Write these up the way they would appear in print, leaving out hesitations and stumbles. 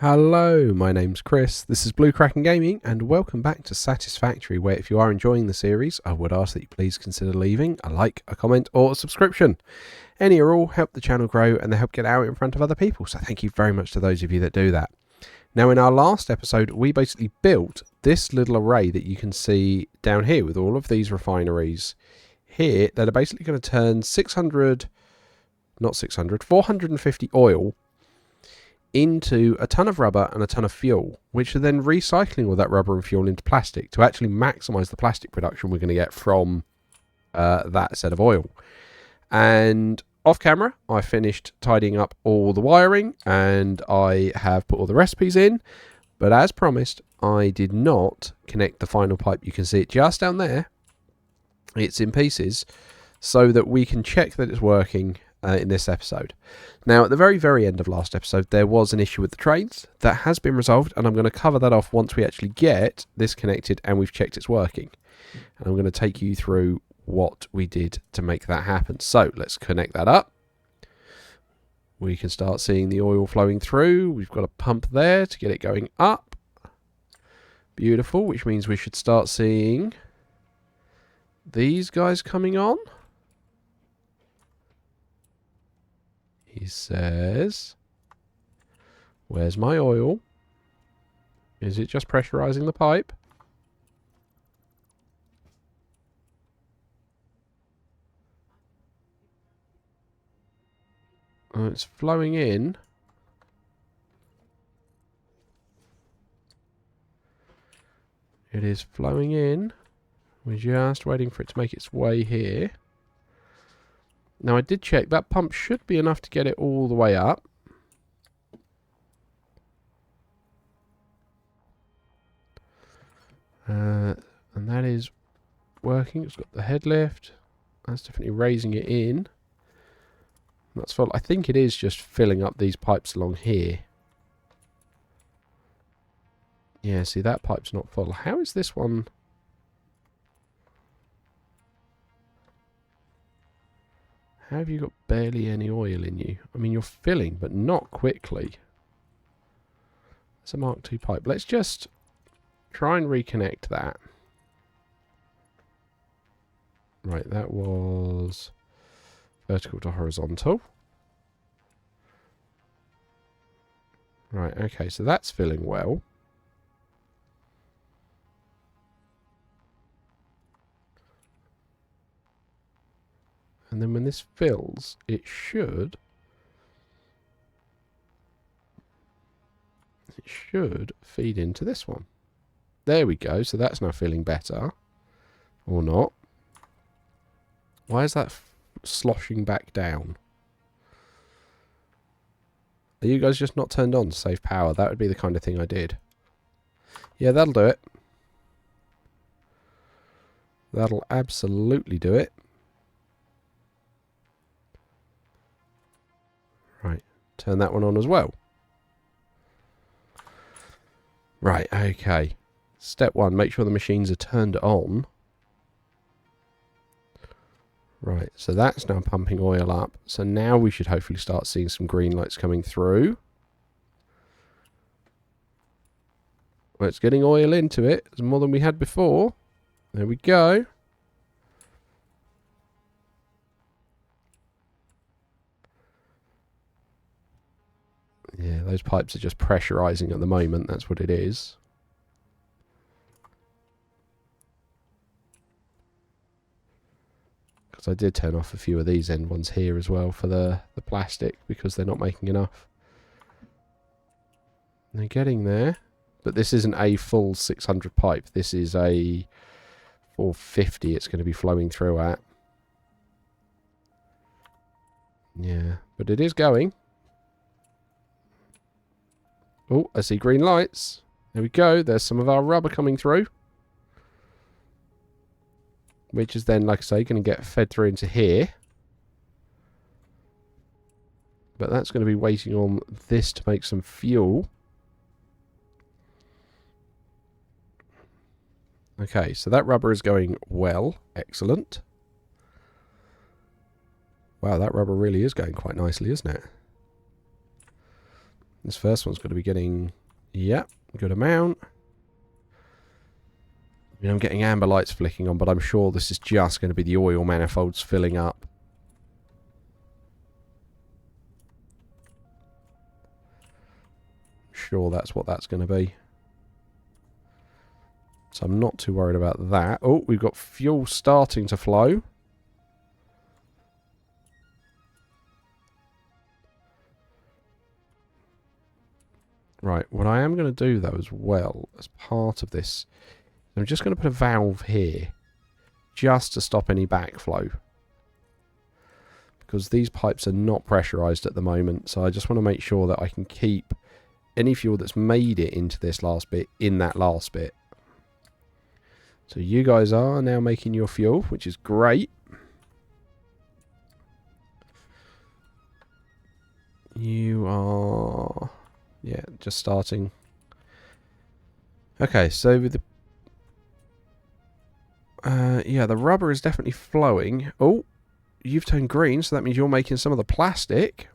Hello, my name's Chris, this is Blue Kraken Gaming, and welcome back to Satisfactory, where if you are enjoying the series, I would ask that you please consider leaving a like, a comment, or a subscription. Any or all help the channel grow and they help get out in front of other people, so thank you very much to those of you that do that. Now, in our last episode, we basically built this little array that you can see down here with all of these refineries here that are basically going to turn 450 oil into a ton of rubber and a ton of fuel, which are then recycling all that rubber and fuel into plastic to actually maximize the plastic production we're going to get from that set of oil. And off camera, I finished tidying up all the wiring and I have put all the recipes in, but as promised, I did not connect the final pipe. You can see it just down there. It's in pieces so that we can check that it's working in this episode. Now, at the very end of last episode, there was an issue with the trains that has been resolved, and I'm going to cover that off once we actually get this connected and we've checked it's working. And I'm going to take you through what we did to make that happen. So let's connect that up. We can start seeing the oil flowing through. We've got a pump there to get it going up. Beautiful, which means we should start seeing these guys coming on. He says, where's my oil? Is it just pressurizing the pipe? Oh, it's flowing in. It is flowing in. We're just waiting for it to make its way here. Now, I did check. That pump should be enough to get it all the way up. And that is working. It's got the head lift. That's definitely raising it in. That's full. I think it is just filling up these pipes along here. Yeah, see, that pipe's not full. How is this one? How have you got barely any oil in you? I mean, you're filling, but not quickly. It's a Mark II pipe. Let's just try and reconnect that. Right, that was vertical to horizontal. Right, okay, so that's filling well. And then when this fills, it should feed into this one. There we go. So that's now feeling better. Or not. Why is that sloshing back down? Are you guys just not turned on to save power? That would be the kind of thing I did. Yeah, that'll do it. That'll absolutely do it. Right, turn that one on as well. Right, okay. Step one, make sure the machines are turned on. Right, so that's now pumping oil up. So now we should hopefully start seeing some green lights coming through. Well, it's getting oil into it. There's more than we had before. There we go. Yeah, those pipes are just pressurizing at the moment. That's what it is. Because I did turn off a few of these end ones here as well for the plastic because they're not making enough. They're getting there. But this isn't a full 600 pipe. This is a 450 it's going to be flowing through at. Yeah, but it is going. Oh, I see green lights. There we go. There's some of our rubber coming through. Which is then, like I say, going to get fed through into here. But that's going to be waiting on this to make some fuel. Okay, so that rubber is going well. Excellent. Wow, that rubber really is going quite nicely, isn't it? This first one's got to be getting, yeah, good amount. I mean, I'm getting amber lights flicking on, but I'm sure this is just going to be the oil manifolds filling up. Sure, that's what that's going to be. So I'm not too worried about that. Oh, we've got fuel starting to flow. Right, what I am going to do, though, as well, as part of this, I'm just going to put a valve here, just to stop any backflow. Because these pipes are not pressurised at the moment, so I just want to make sure that I can keep any fuel that's made it into this last bit in that last bit. So you guys are now making your fuel, which is great. You are... yeah, just starting. Okay, so with the... yeah, the rubber is definitely flowing. Oh, you've turned green, so that means you're making some of the plastic.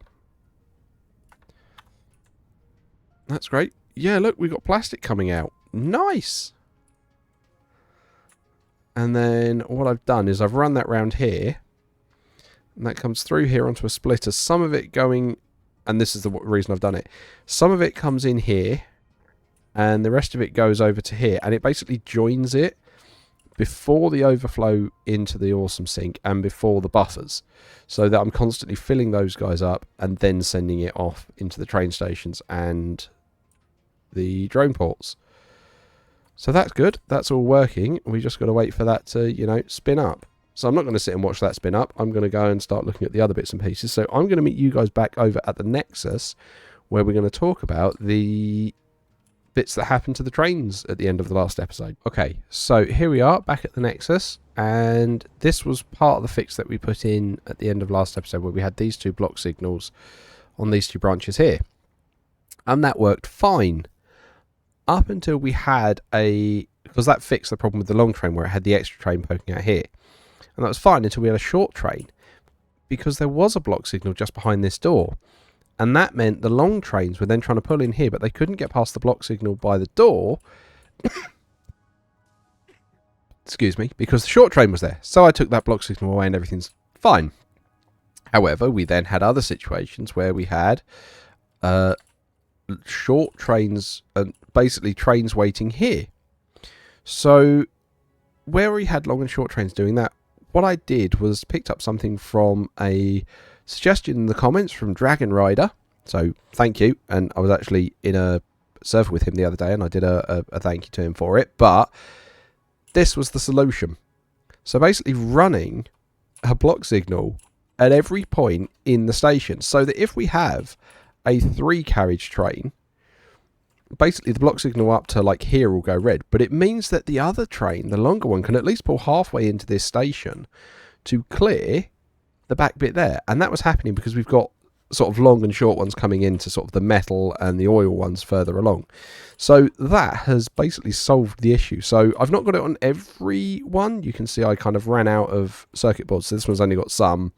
That's great. Yeah, look, we've got plastic coming out. Nice! And then what I've done is I've run that round here. And that comes through here onto a splitter. Some of it going... and this is the reason I've done it. Some of it comes in here. And the rest of it goes over to here. And it basically joins it before the overflow into the awesome sink and before the buffers. So that I'm constantly filling those guys up and then sending it off into the train stations and the drone ports. So that's good. That's all working. We just got to wait for that to, you know, spin up. So I'm not going to sit and watch that spin up. I'm going to go and start looking at the other bits and pieces. So I'm going to meet you guys back over at the Nexus, where we're going to talk about the bits that happened to the trains at the end of the last episode. Okay, so here we are back at the Nexus, and this was part of the fix that we put in at the end of last episode, where we had these two block signals on these two branches here. And that worked fine. Up until we had because that fixed the problem with the long train where it had the extra train poking out here. And that was fine until we had a short train, because there was a block signal just behind this door. And that meant the long trains were then trying to pull in here, but they couldn't get past the block signal by the door. Excuse me, because the short train was there. So I took that block signal away and everything's fine. However, we then had other situations where we had short trains and basically trains waiting here. So where we had long and short trains doing that, what I did was picked up something from a suggestion in the comments from Dragon Rider. So thank you. And I was actually in a server with him the other day and I did a thank you to him for it. But this was the solution. So basically running a block signal at every point in the station, so that if we have a 3-carriage train, basically the block signal up to like here will go red, but it means that the other train, the longer one, can at least pull halfway into this station to clear the back bit there. And that was happening because we've got sort of long and short ones coming into sort of the metal and the oil ones further along. So that has basically solved the issue. So I've not got it on every one. You can see I kind of ran out of circuit boards. So this one's only got some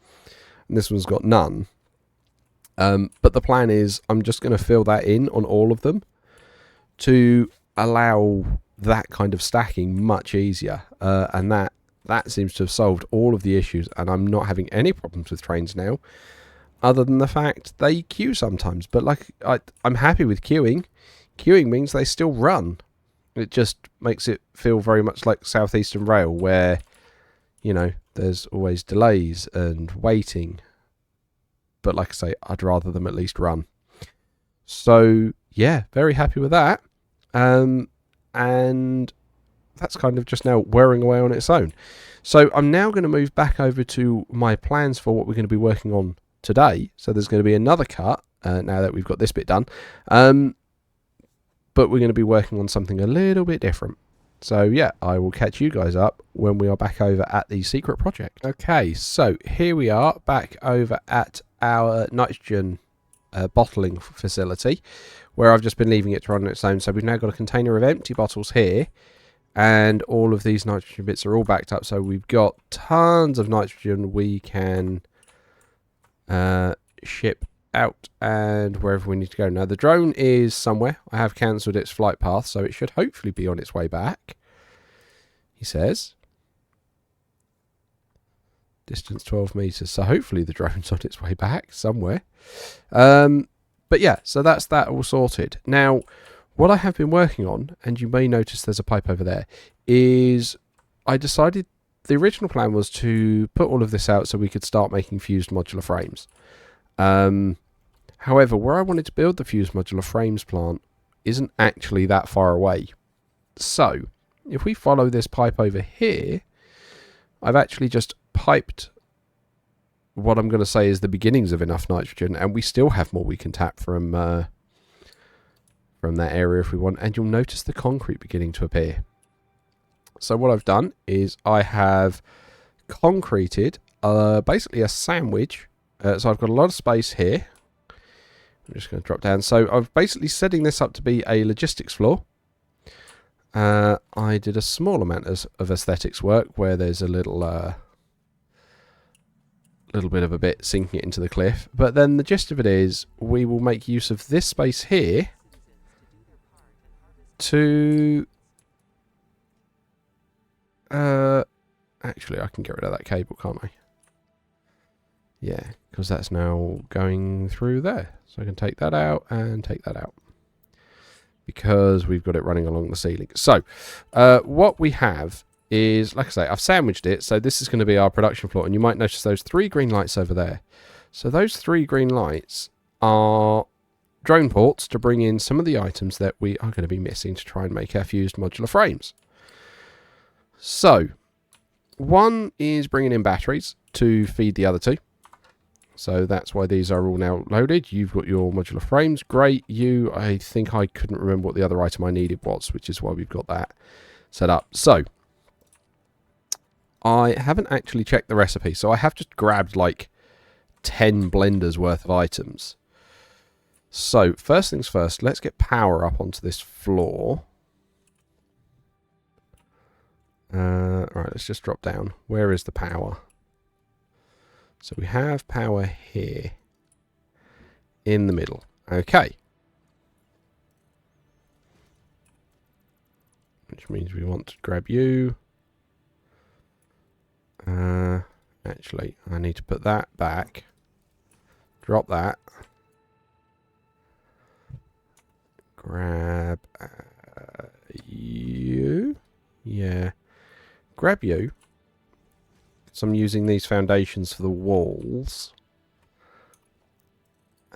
and this one's got none. But the plan is I'm just going to fill that in on all of them to allow that kind of stacking much easier. And that seems to have solved all of the issues. And I'm not having any problems with trains now, other than the fact they queue sometimes. But like I'm happy with queuing. Queuing means they still run. It just makes it feel very much like Southeastern Rail, where, you know, there's always delays and waiting. But like I say, I'd rather them at least run. So yeah, very happy with that. And that's kind of just now whirring away on its own. So I'm now going to move back over to my plans for what we're going to be working on today. So there's going to be another cut now that we've got this bit done. But we're going to be working on something a little bit different. So yeah, I will catch you guys up when we are back over at the secret project. Okay, so here we are back over at our nitrogen bottling facility, where I've just been leaving it to run on its own. So we've now got a container of empty bottles here, and all of these nitrogen bits are all backed up. So we've got tons of nitrogen we can ship out and wherever we need to go. Now, the drone is somewhere. I have cancelled its flight path, so it should hopefully be on its way back, he says. Distance 12 meters. So hopefully the drone's on its way back somewhere. But yeah, so that's that all sorted. Now, what I have been working on, and you may notice there's a pipe over there, is I decided the original plan was to put all of this out so we could start making fused modular frames. However, where I wanted to build the fused modular frames plant isn't actually that far away. So, if we follow this pipe over here, I've actually just piped what I'm going to say is the beginnings of enough nitrogen, and we still have more we can tap from that area if we want, and you'll notice the concrete beginning to appear. So what I've done is I have concreted basically a sandwich. So I've got a lot of space here. I'm just going to drop down. So I'm basically setting this up to be a logistics floor. I did a small amount of aesthetics work where there's a little bit of a bit sinking it into the cliff. But then the gist of it is we will make use of this space here to... actually, I can get rid of that cable, can't I? Yeah, because that's now going through there. So I can take that out and take that out, because we've got it running along the ceiling. So, what we have is, like I say, I've sandwiched it. So this is going to be our production floor. And you might notice those 3 green lights over there. So those 3 green lights are drone ports to bring in some of the items that we are going to be missing to try and make our fused modular frames. So, one is bringing in batteries to feed the other 2. So that's why these are all now loaded. You've got your modular frames. Great. I think I couldn't remember what the other item I needed was, which is why we've got that set up. So, I haven't actually checked the recipe. So I have just grabbed like 10 blenders worth of items. So, first things first, let's get power up onto this floor. Right, let's just drop down. Where is the power? So we have power here in the middle. Okay. Which means we want to grab you. Actually, I need to put that back. Drop that. Grab you. Yeah. Grab you. So I'm using these foundations for the walls.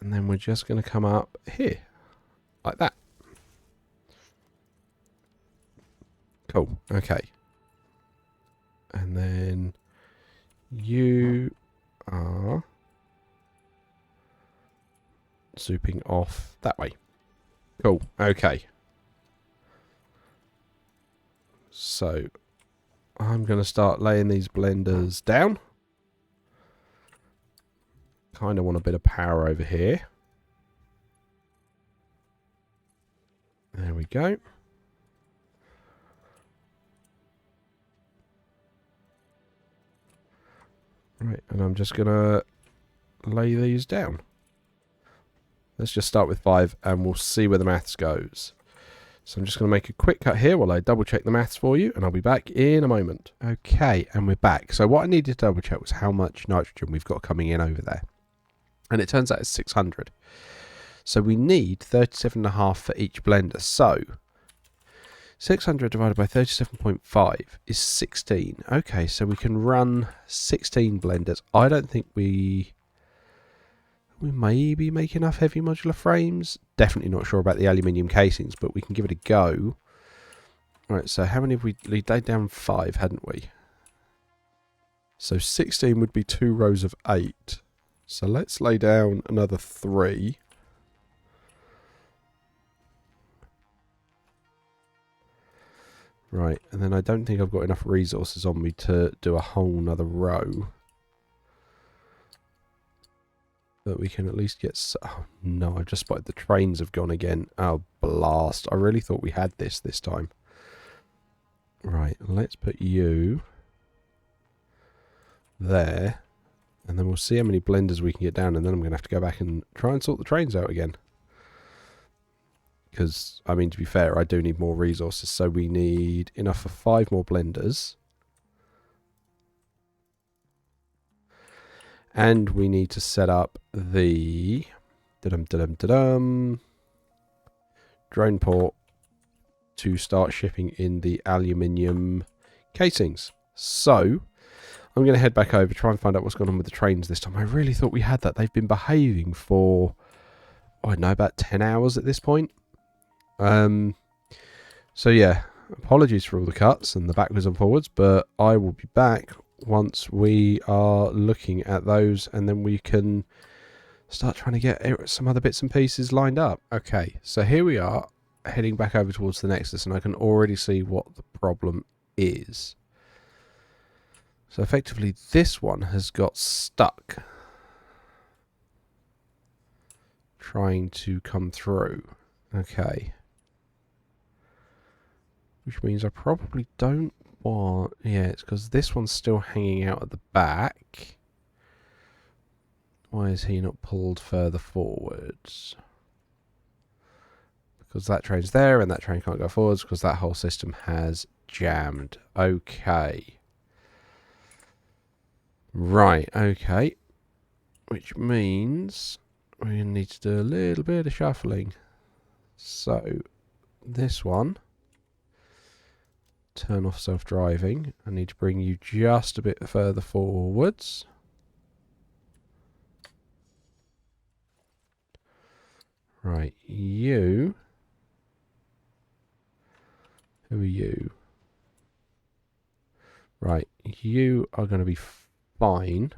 And then we're just going to come up here. Like that. Cool. Okay. And then you are zooping off that way. Cool. Okay. So I'm going to start laying these blenders down. Kind of want a bit of power over here. There we go. Right, and I'm just going to lay these down. Let's just start with 5 and we'll see where the maths goes. So I'm just going to make a quick cut here while I double check the maths for you, and I'll be back in a moment. Okay, and we're back. So what I needed to double check was how much nitrogen we've got coming in over there. And it turns out it's 600. So we need 37.5 for each blender. So 600 divided by 37.5 is 16. Okay, so we can run 16 blenders. I don't think we maybe make enough heavy modular frames. Definitely not sure about the aluminium casings, but we can give it a go. Right, so how many have we laid down? 5, hadn't we? So 16 would be 2 rows of 8. So let's lay down another 3. Right, and then I don't think I've got enough resources on me to do a whole nother row. But we can at least get... Oh, no, I've just spotted the trains have gone again. Oh, blast. I really thought we had this time. Right, let's put you there. And then we'll see how many blenders we can get down, and then I'm going to have to go back and try and sort the trains out again. Because, I mean, to be fair, I do need more resources, so we need enough for 5 more blenders. And we need to set up the drone port to start shipping in the aluminium casings. So, I'm going to head back over, try and find out what's going on with the trains this time. I really thought we had that. They've been behaving for, I don't know, about 10 hours at this point. So yeah, apologies for all the cuts and the backwards and forwards, but I will be back once we are looking at those, and then we can start trying to get some other bits and pieces lined up. Okay, so here we are, heading back over towards the Nexus, and I can already see what the problem is. So effectively, this one has got stuck trying to come through. Okay. Which means I probably don't want... Yeah, it's because this one's still hanging out at the back. Why is he not pulled further forwards? Because that train's there and that train can't go forwards because that whole system has jammed. Okay. Right, okay. Which means we need to do a little bit of shuffling. So, this one... Turn off self-driving. I need to bring you just a bit further forwards. Right, you. Who are you? Right, you are going to be fine.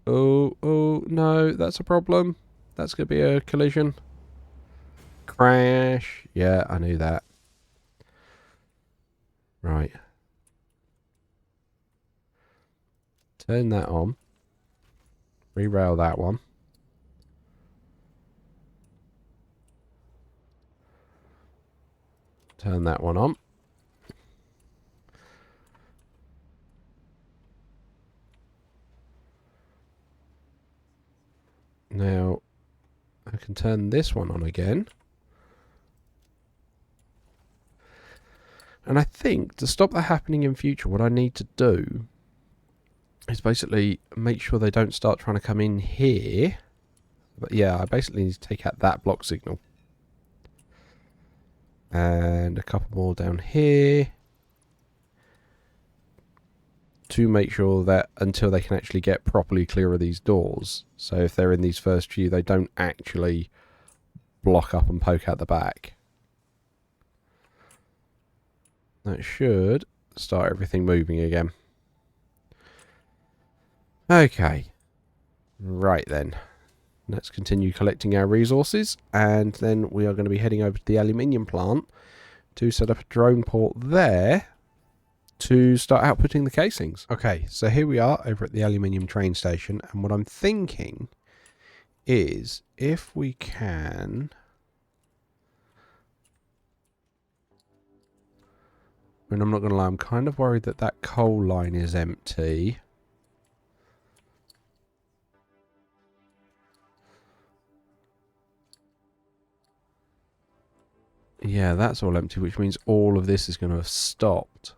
Oh, no, that's a problem. That's going to be a collision. Crash. Yeah, I knew that. Right. Turn that on. Re-rail that one. Turn that one on. Now, I can turn this one on again. And I think to stop that happening in future, what I need to do is basically make sure they don't start trying to come in here. But yeah, I basically need to take out that block signal. And a couple more down here. To make sure that until they can actually get properly clear of these doors. So if they're in these first few, they don't actually block up and poke out the back. That should start everything moving again. Okay. Right then. Let's continue collecting our resources, and then we are going to be heading over to the aluminium plant to set up a drone port there to start outputting the casings. Okay, so here we are over at the aluminium train station, and what I'm thinking is if we can... And I'm not going to lie, I'm kind of worried that that coal line is empty. Yeah, that's all empty, which means all of this is going to have stopped.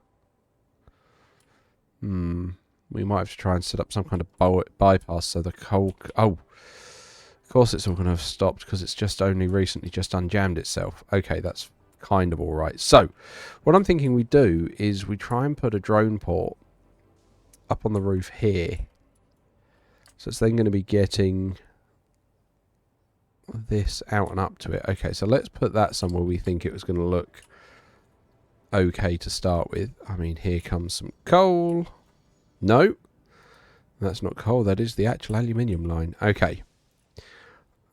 We might have to try and set up some kind of bypass so the coal... Oh, of course it's all going to have stopped because it's just only recently just unjammed itself. Okay, that's kind of alright. So, what I'm thinking we do is we try and put a drone port up on the roof here. So it's then going to be getting this out and up to it. Okay, so let's put that somewhere we think it was going to look okay to start with. I mean, here comes some coal. No, that's not coal. That is the actual aluminium line. Okay.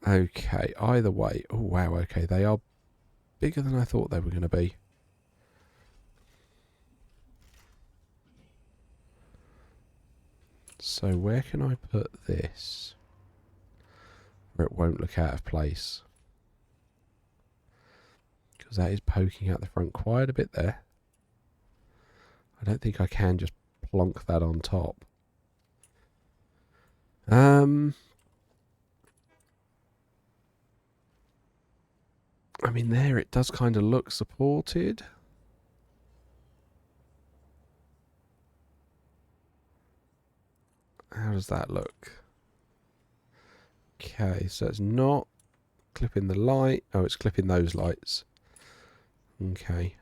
Okay, either way. Oh, wow, okay. They are bigger than I thought they were going to be. So where can I put this where it won't look out of place? because that is poking out the front quite a bit there. I don't think I can just plonk that on top. I mean, there it does kind of look supported. How does that look? Okay, so it's not clipping the light. Oh, it's clipping those lights. Okay.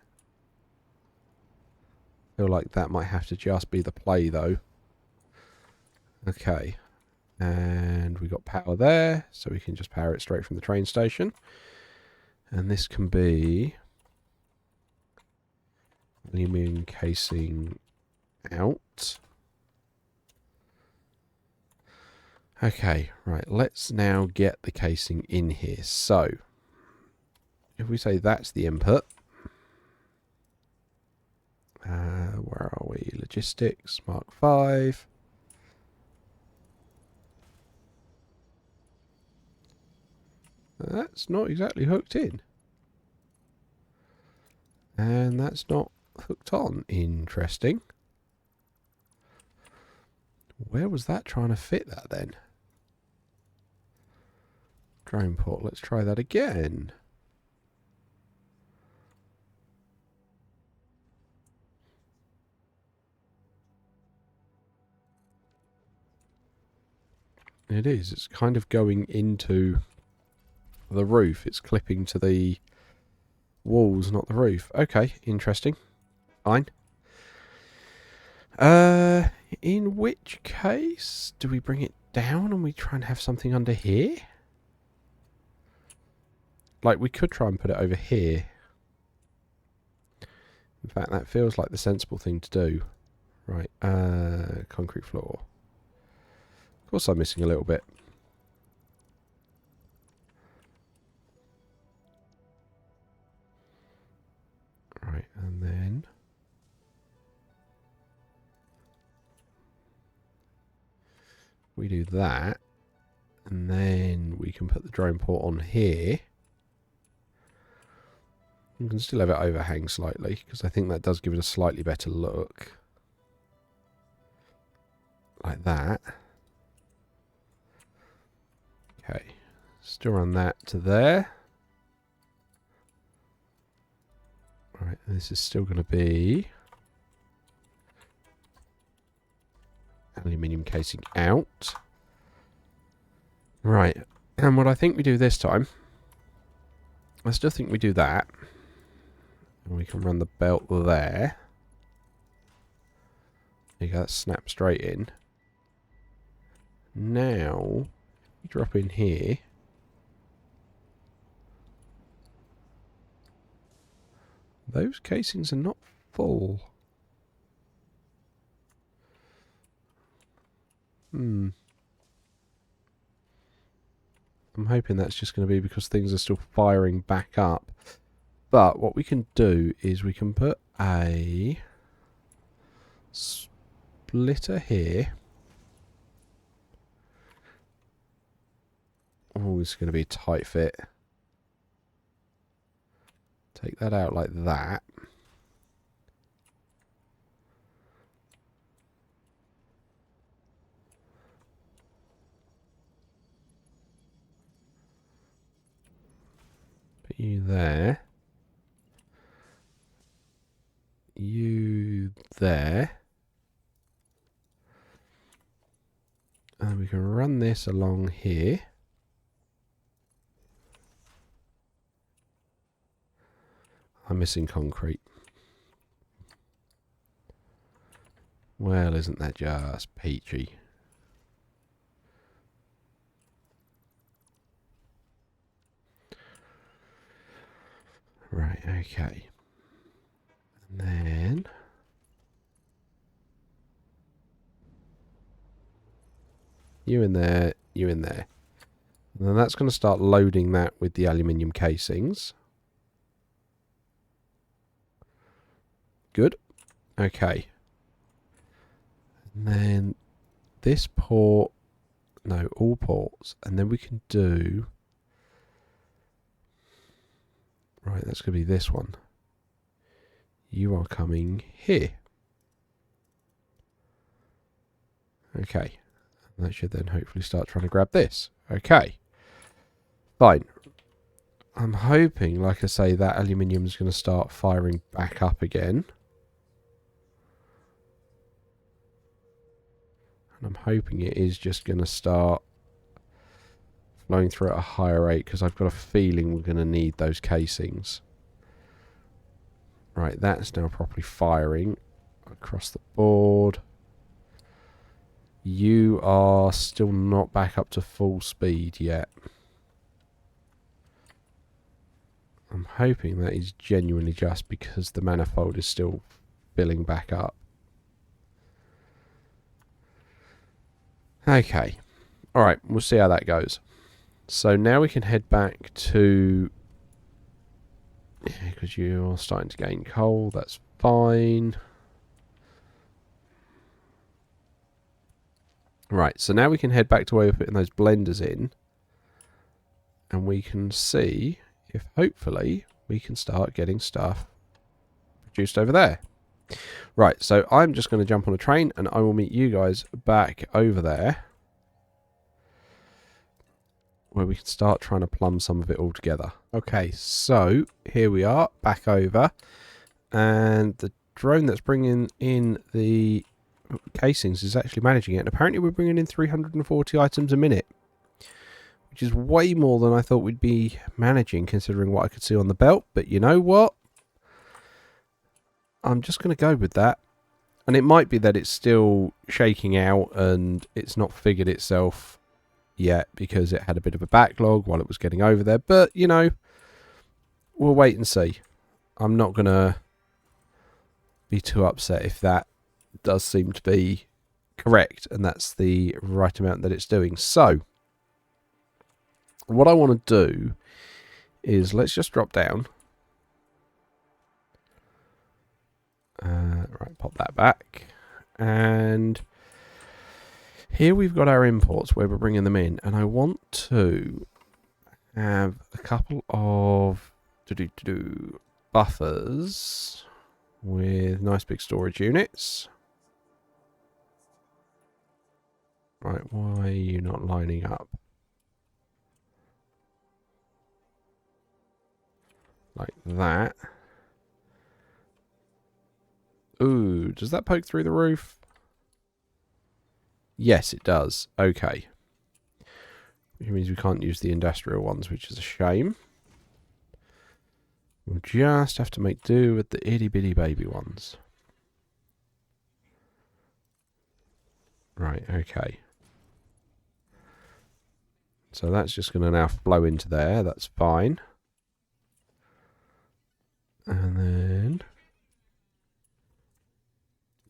Feel like that might have to just be the play, though. Okay. And we got power there, so we can just power it straight from the train station. And this can be aluminium casing out. Okay, right, let's now get the casing in here. So, if we say that's the input, where are we? Logistics, Mark 5. That's not exactly hooked in. And that's not hooked on. Interesting. Where was that trying to fit that then? Drone port, let's try that again. It is. It's kind of going into the roof. It's clipping to the walls, not the roof. Okay, interesting. Fine. In which case, do we bring it down and we try and have something under here? Like, we could try and put it over here. In fact, that feels like the sensible thing to do. Right, concrete floor. Of course I'm missing a little bit. Right, and then... we do that. And then we can put the drone port on here. You can still have it overhang slightly, because I think that does give it a slightly better look. Like that. Okay. Still run that to there. Right, and this is still going to be aluminium casing out. Right, and what I think we do this time, I still think we do that. And we can run the belt there. There you go, that snaps straight in. Now, you drop in here. Those casings are not full. I'm hoping that's just going to be because things are still firing back up. But what we can do is we can put a splitter here. Oh, it's going to be a tight fit. Take that out like that. Put you there. You there. And we can run this along here. I'm missing concrete. Well, isn't that just peachy? Right, okay. And then... you in there, you in there. And then that's going to start loading that with the aluminium casings. Good. Okay. And then this port... no, all ports. And then we can do... Right, that's going to be this one. You are coming here. Okay. That should then hopefully start trying to grab this. Okay. Fine. I'm hoping, like I say, that aluminium is going to start firing back up again. And I'm hoping it is just going to start flowing through at a higher rate, because I've got a feeling we're going to need those casings. Right, that's now properly firing across the board. You are still not back up to full speed yet. I'm hoping that is genuinely just because the manifold is still filling back up. Okay. Alright, we'll see how that goes. So now we can head back to... Yeah, because you're starting to gain coal. That's fine. Right, so now we can head back to where we're putting those blenders in. And we can see if hopefully we can start getting stuff produced over there. Right, so I'm just going to jump on a train and I will meet you guys back over there, where we can start trying to plumb some of it all together. Okay, so here we are back over, and the drone that's bringing in the casings is actually managing it, and apparently we're bringing in 340 items a minute, which is way more than I thought we'd be managing considering what I could see on the belt. But you know what? I'm just going to go with that. And it might be that it's still shaking out and it's not figured itself yet because it had a bit of a backlog while it was getting over there. But, you know, we'll wait and see. I'm not going to be too upset if that does seem to be correct and that's the right amount that it's doing. So, what I want to do is let's just drop down. Right, pop that back. And here we've got our imports where we're bringing them in. And I want to have a couple of buffers with nice big storage units. Right, why are you not lining up? Like that. Ooh, does that poke through the roof? Yes, it does. Okay. Which means we can't use the industrial ones, which is a shame. We'll just have to make do with the itty bitty baby ones. Right, okay. So that's just going to now flow into there. That's fine. And then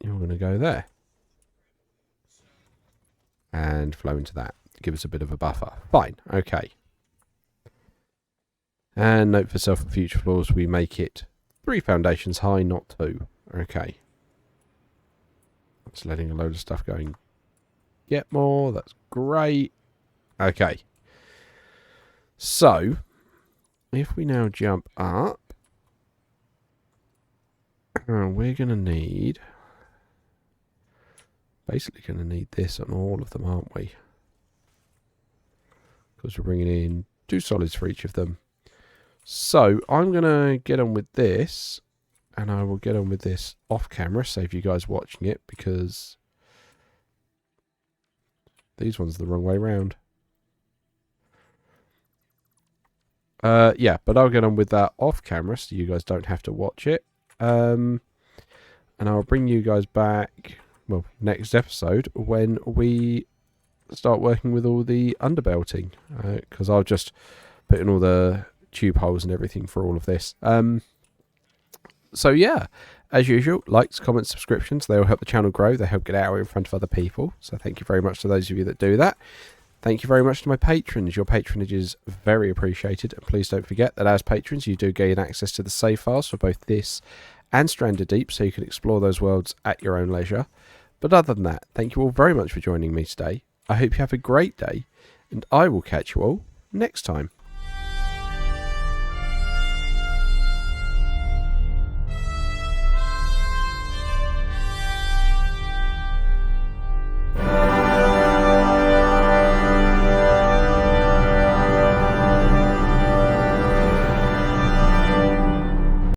you're going to go there. And flow into that. Give us a bit of a buffer. Fine, okay. And note for self and future floors, we make it 3 foundations high, not 2. Okay. That's letting a load of stuff going. Get more, that's great. Okay. So, if we now jump up, we're going to need... Basically going to need this on all of them, aren't we? Because we're bringing in 2 solids for each of them. So, I'm going to get on with this. And I will get on with this off camera, save you guys watching it, because these ones are the wrong way round. Yeah, but I'll get on with that off camera so you guys don't have to watch it. And I'll bring you guys back, well, next episode when we start working with all the underbelting. Because I'll just put in all the tube holes and everything for all of this. So yeah, as usual, likes, comments, subscriptions, they will help the channel grow. They help get out in front of other people. So thank you very much to those of you that do that. Thank you very much to my patrons. Your patronage is very appreciated. And please don't forget that as patrons, you do gain access to the save files for both this and Stranded Deep, so you can explore those worlds at your own leisure. But other than that, thank you all very much for joining me today. I hope you have a great day, and I will catch you all next time.